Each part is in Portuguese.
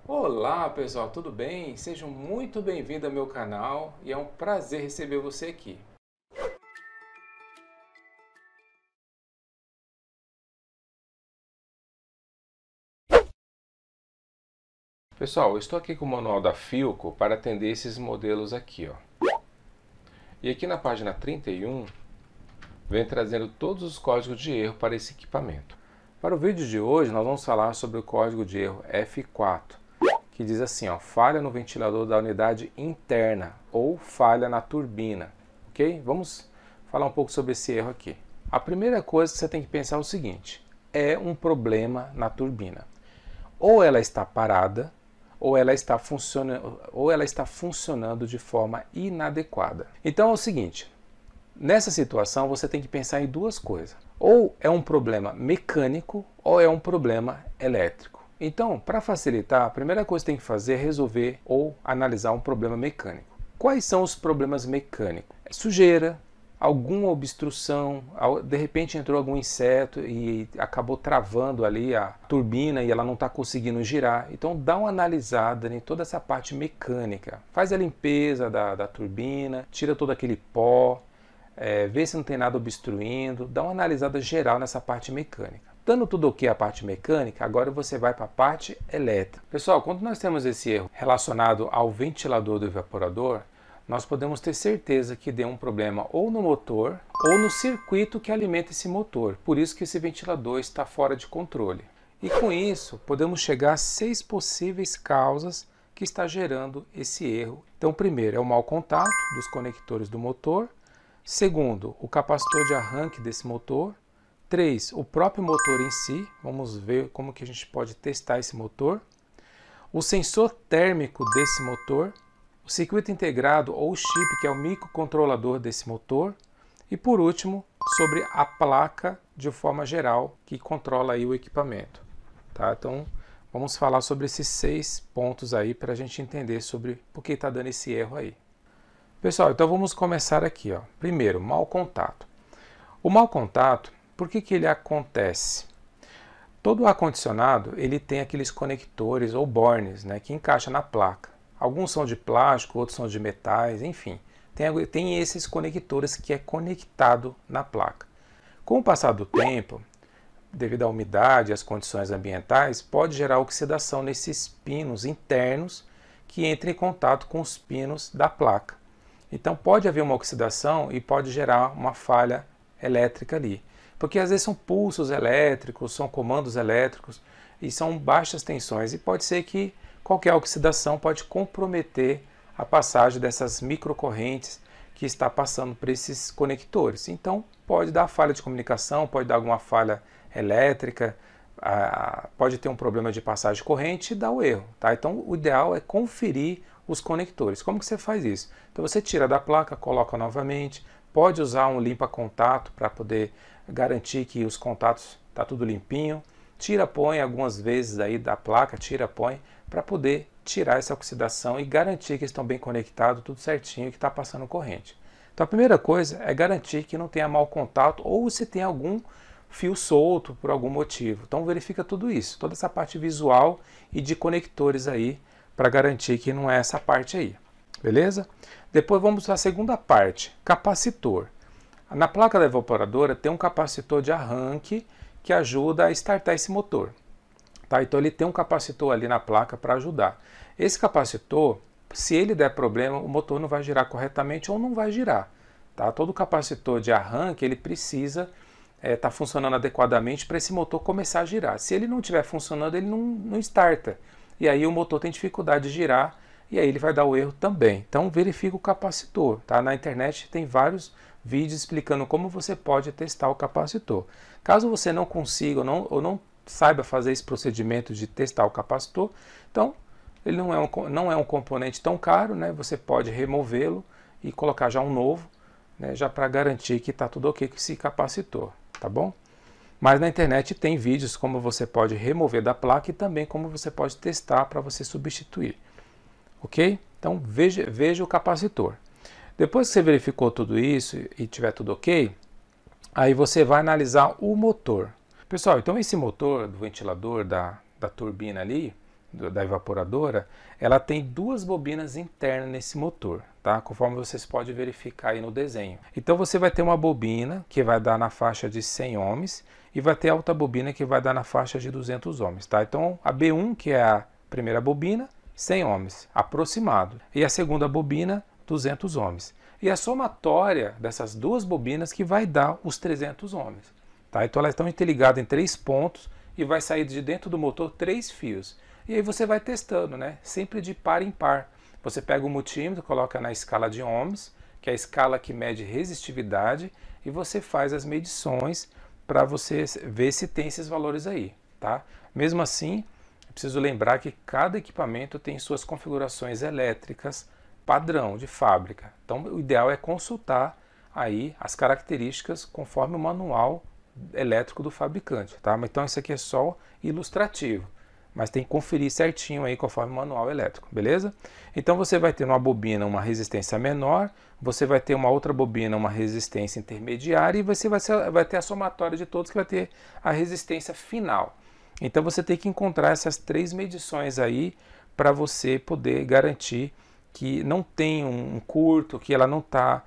Olá pessoal, tudo bem? Sejam muito bem-vindos ao meu canal e é um prazer receber você aqui. Pessoal, eu estou aqui com o manual da Philco para atender esses modelos aqui, ó. E aqui na página 31, vem trazendo todos os códigos de erro para esse equipamento. Para o vídeo de hoje, nós vamos falar sobre o código de erro F4, que diz assim, ó, falha no ventilador da unidade interna ou falha na turbina, ok? Vamos falar um pouco sobre esse erro aqui. A primeira coisa que você tem que pensar é o seguinte, é um problema na turbina. Ou ela está parada, ou ela está funcionando de forma inadequada. Então é o seguinte, nessa situação você tem que pensar em duas coisas. Ou é um problema mecânico, ou é um problema elétrico. Então, para facilitar, a primeira coisa que tem que fazer é resolver ou analisar um problema mecânico. Quais são os problemas mecânicos? Sujeira, alguma obstrução, de repente entrou algum inseto e acabou travando ali a turbina e ela não está conseguindo girar. Então dá uma analisada em toda essa parte mecânica. Faz a limpeza da turbina, tira todo aquele pó, vê se não tem nada obstruindo, dá uma analisada geral nessa parte mecânica. Dando tudo ok a parte mecânica, agora você vai para a parte elétrica. Pessoal, quando nós temos esse erro relacionado ao ventilador do evaporador, nós podemos ter certeza que deu um problema ou no motor ou no circuito que alimenta esse motor. Por isso que esse ventilador está fora de controle. E com isso, podemos chegar a 6 possíveis causas que está gerando esse erro. Então, primeiro é o mau contato dos conectores do motor. Segundo, o capacitor de arranque desse motor. 3, o próprio motor em si. Vamos ver como que a gente pode testar esse motor. O sensor térmico desse motor. O circuito integrado ou chip, que é o microcontrolador desse motor. E por último, sobre a placa de forma geral, que controla aí o equipamento. Tá? Então, vamos falar sobre esses 6 pontos aí para a gente entender sobre por que está dando esse erro aí. Pessoal, então vamos começar aqui, ó. Primeiro, mau contato. O mau contato, por que ele acontece? Todo ar-condicionado ele tem aqueles conectores ou bornes, né, que encaixa na placa. Alguns são de plástico, outros são de metais, enfim. Tem esses conectores que é conectado na placa. Com o passar do tempo, devido à umidade e às condições ambientais, pode gerar oxidação nesses pinos internos que entram em contato com os pinos da placa. Então pode haver uma oxidação e pode gerar uma falha elétrica ali. Porque às vezes são pulsos elétricos, são comandos elétricos e são baixas tensões. E pode ser que qualquer oxidação pode comprometer a passagem dessas microcorrentes que está passando por esses conectores. Então pode dar falha de comunicação, pode dar alguma falha elétrica, pode ter um problema de passagem de corrente e dar o erro. Tá? Então o ideal é conferir os conectores. Como que você faz isso? Então você tira da placa, coloca novamente, pode usar um limpa-contato para poder garantir que os contatos está tudo limpinho. Tira, põe algumas vezes aí da placa, tira, põe, para poder tirar essa oxidação e garantir que estão bem conectados, tudo certinho, que está passando corrente. Então a primeira coisa é garantir que não tenha mau contato ou se tem algum fio solto por algum motivo. Então verifica tudo isso, toda essa parte visual e de conectores aí, para garantir que não é essa parte aí. Beleza? Depois vamos à segunda parte, capacitor. Na placa da evaporadora tem um capacitor de arranque que ajuda a startar esse motor. Tá? Então ele tem um capacitor ali na placa para ajudar. Esse capacitor, se ele der problema, o motor não vai girar corretamente ou não vai girar. Tá? Todo capacitor de arranque ele precisa estar funcionando adequadamente para esse motor começar a girar. Se ele não estiver funcionando, ele não starta. E aí o motor tem dificuldade de girar e aí ele vai dar o erro também. Então verifica o capacitor. Tá? Na internet tem vários vídeos explicando como você pode testar o capacitor. Caso você não consiga ou não saiba fazer esse procedimento de testar o capacitor, então ele não é um componente tão caro, né? Você pode removê-lo e colocar já um novo, né? Já para garantir que está tudo ok com esse capacitor, tá bom? Mas na internet tem vídeos como você pode remover da placa e também como você pode testar para você substituir, ok? Então veja o capacitor. Depois que você verificou tudo isso e tiver tudo ok, aí você vai analisar o motor. Pessoal, então esse motor do ventilador da turbina ali, da evaporadora, ela tem duas bobinas internas nesse motor, tá? Conforme vocês podem verificar aí no desenho. Então você vai ter uma bobina que vai dar na faixa de 100 ohms e vai ter a outra bobina que vai dar na faixa de 200 ohms, tá? Então a B1, que é a primeira bobina, 100 ohms, aproximado. E a segunda bobina, 200 ohms. E a somatória dessas duas bobinas que vai dar os 300 ohms, tá? Então elas estão interligadas em 3 pontos e vai sair de dentro do motor 3 fios. E aí você vai testando, né? Sempre de par em par. Você pega o multímetro, coloca na escala de ohms, que é a escala que mede resistividade, e você faz as medições para você ver se tem esses valores aí, tá? Mesmo assim, eu preciso lembrar que cada equipamento tem suas configurações elétricas padrão de fábrica. Então, o ideal é consultar aí as características conforme o manual elétrico do fabricante, tá? Então, isso aqui é só ilustrativo, mas tem que conferir certinho aí conforme o manual elétrico, beleza? Então você vai ter uma bobina uma resistência menor, você vai ter uma outra bobina uma resistência intermediária e você vai ter a somatória de todos que vai ter a resistência final. Então você tem que encontrar essas 3 medições aí para você poder garantir que não tem um curto, que ela não tá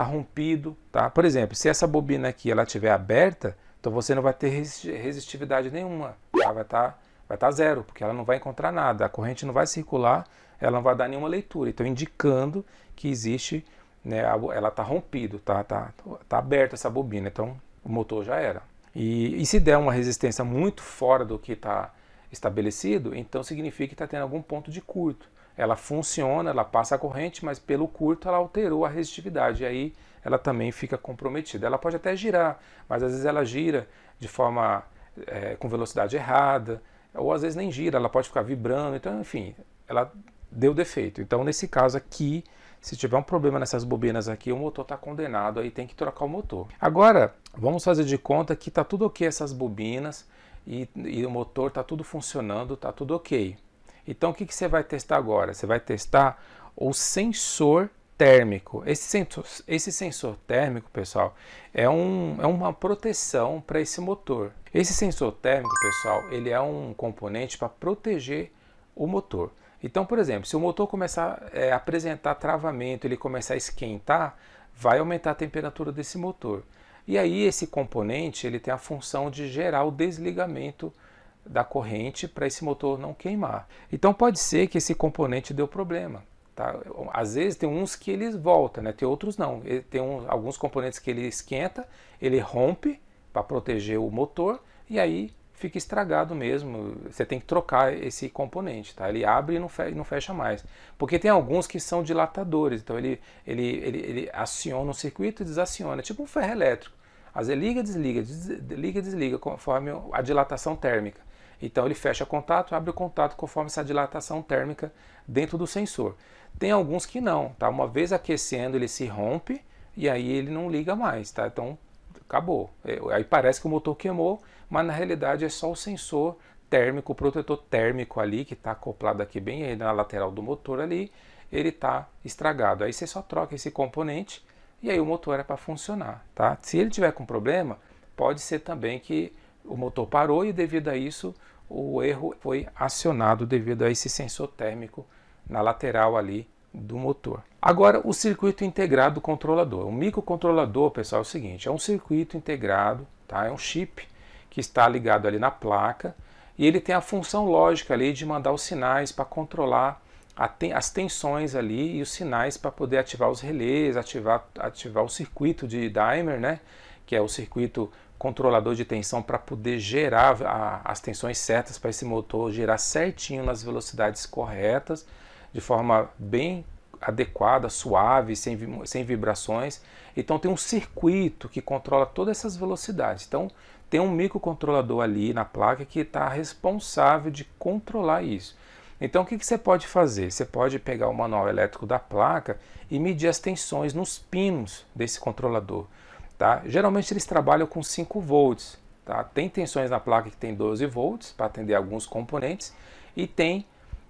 rompido, tá? Por exemplo, se essa bobina aqui ela estiver aberta, então você não vai ter resistividade nenhuma, tá? Vai estar zero, porque ela não vai encontrar nada, a corrente não vai circular, ela não vai dar nenhuma leitura. Então, indicando que existe, né, ela está rompido, tá aberta essa bobina, então o motor já era. E se der uma resistência muito fora do que está estabelecido, então significa que está tendo algum ponto de curto. Ela funciona, ela passa a corrente, mas pelo curto ela alterou a resistividade, e aí ela também fica comprometida. Ela pode até girar, mas às vezes ela gira de forma com velocidade errada, ou às vezes nem gira, ela pode ficar vibrando, então enfim, ela deu defeito. Então nesse caso aqui, se tiver um problema nessas bobinas aqui, o motor está condenado, aí tem que trocar o motor. Agora, vamos fazer de conta que está tudo ok essas bobinas, e o motor está tudo funcionando, está tudo ok. Então o que você vai testar agora? Você vai testar o sensor térmico. Esse sensor térmico, pessoal, é uma proteção para esse motor. Esse sensor térmico, pessoal, ele é um componente para proteger o motor. Então, por exemplo, se o motor começar a apresentar travamento, ele começar a esquentar, vai aumentar a temperatura desse motor. E aí esse componente ele tem a função de gerar o desligamento da corrente para esse motor não queimar. Então pode ser que esse componente deu problema. Tá? Às vezes tem uns que eles voltam, né? Tem outros não. Tem alguns componentes que ele esquenta, ele rompe para proteger o motor e aí fica estragado mesmo. Você tem que trocar esse componente, tá? Ele abre e não fecha mais. Porque tem alguns que são dilatadores, então ele aciona o circuito e desaciona, tipo um ferro elétrico. Às vezes liga e desliga conforme a dilatação térmica. Então ele fecha contato, abre o contato conforme essa dilatação térmica dentro do sensor. Tem alguns que não, tá? Uma vez aquecendo ele se rompe e aí ele não liga mais, tá? Então acabou. Aí parece que o motor queimou, mas na realidade é só o sensor térmico, o protetor térmico ali que está acoplado aqui bem aí na lateral do motor ali, ele está estragado. Aí você só troca esse componente e aí o motor é para funcionar, tá? Se ele tiver com problema, pode ser também que o motor parou e devido a isso o erro foi acionado devido a esse sensor térmico na lateral ali do motor. Agora o circuito integrado do controlador. O microcontrolador, pessoal, é o seguinte, é um circuito integrado, tá? É um chip que está ligado ali na placa e ele tem a função lógica ali de mandar os sinais para controlar as tensões ali e os sinais para poder ativar os relés, ativar o circuito de Dimer, né? Que é o circuito controlador de tensão para poder gerar as tensões certas para esse motor girar certinho nas velocidades corretas, de forma bem adequada, suave, sem vibrações. Então tem um circuito que controla todas essas velocidades. Então tem um microcontrolador ali na placa que está responsável de controlar isso. Então o que você pode fazer? Você pode pegar o manual elétrico da placa e medir as tensões nos pinos desse controlador. Tá? Geralmente eles trabalham com 5 volts. Tá? Tem tensões na placa que tem 12 volts para atender alguns componentes e tem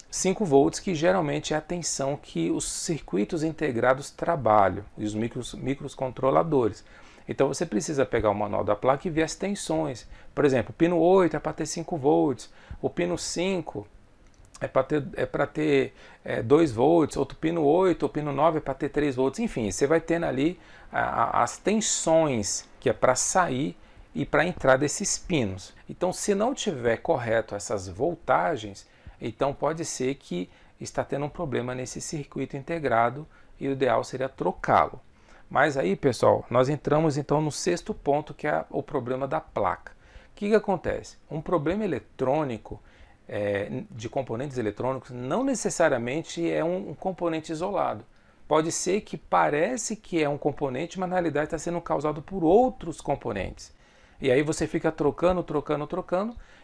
5 volts que geralmente é a tensão que os circuitos integrados trabalham e os microcontroladores. Então você precisa pegar o manual da placa e ver as tensões. Por exemplo, o pino 8 é para ter 5 volts, o pino 5 é para ter 2 volts, outro pino 8, o pino 9 é para ter 3 volts, enfim, você vai tendo ali as tensões que é para sair e para entrar desses pinos. Então, se não tiver correto essas voltagens, então pode ser que está tendo um problema nesse circuito integrado e o ideal seria trocá-lo. Mas aí, pessoal, nós entramos então no sexto ponto, que é o problema da placa. O que acontece? Um problema eletrônico, de componentes eletrônicos, não necessariamente é um componente isolado. Pode ser que parece que é um componente, mas na realidade está sendo causado por outros componentes. E aí você fica trocando,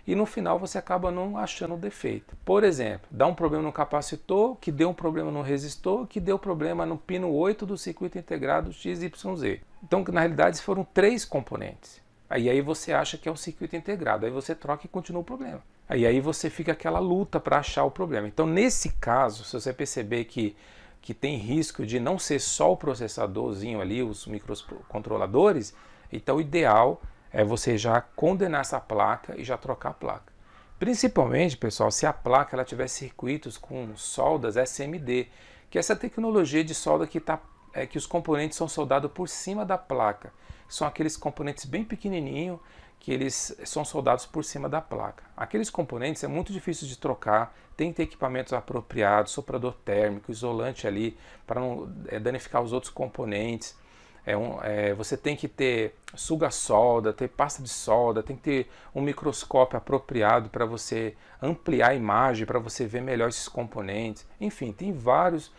e no final você acaba não achando defeito. Por exemplo, dá um problema no capacitor, que deu um problema no resistor, que deu problema no pino 8 do circuito integrado XYZ. Então, na realidade, foram 3 componentes. Aí você acha que é um circuito integrado, aí você troca e continua o problema. Aí você fica aquela luta para achar o problema. Então, nesse caso, se você perceber que tem risco de não ser só o processadorzinho ali, os microcontroladores, então o ideal é você já condenar essa placa e já trocar a placa. Principalmente, pessoal, se a placa ela tiver circuitos com soldas SMD, que é essa tecnologia de solda que os componentes são soldados por cima da placa. São aqueles componentes bem pequenininhos que eles são soldados por cima da placa. Aqueles componentes é muito difícil de trocar, tem que ter equipamentos apropriados, soprador térmico, isolante ali para não danificar os outros componentes. Você tem que ter suga-solda, ter pasta de solda, tem que ter um microscópio apropriado para você ampliar a imagem, para você ver melhor esses componentes. Enfim, tem vários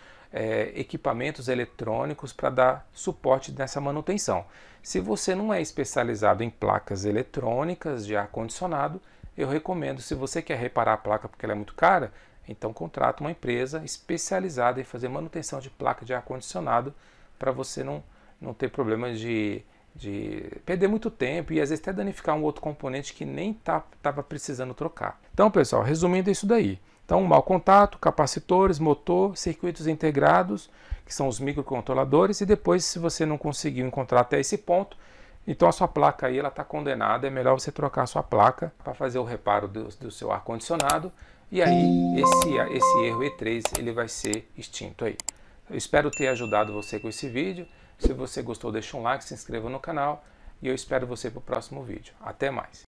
equipamentos eletrônicos para dar suporte nessa manutenção. Se você não é especializado em placas eletrônicas de ar-condicionado, eu recomendo, se você quer reparar a placa porque ela é muito cara, então contrata uma empresa especializada em fazer manutenção de placa de ar-condicionado para você não ter problema de perder muito tempo e às vezes até danificar um outro componente que nem estava precisando trocar. Então, pessoal, resumindo isso daí. Então, mau contato, capacitores, motor, circuitos integrados, que são os microcontroladores, e depois, se você não conseguiu encontrar até esse ponto, então a sua placa aí ela está condenada, é melhor você trocar a sua placa para fazer o reparo do seu ar-condicionado, e aí esse erro E3 ele vai ser extinto aí. Eu espero ter ajudado você com esse vídeo. Se você gostou, deixa um like, se inscreva no canal e eu espero você para o próximo vídeo. Até mais!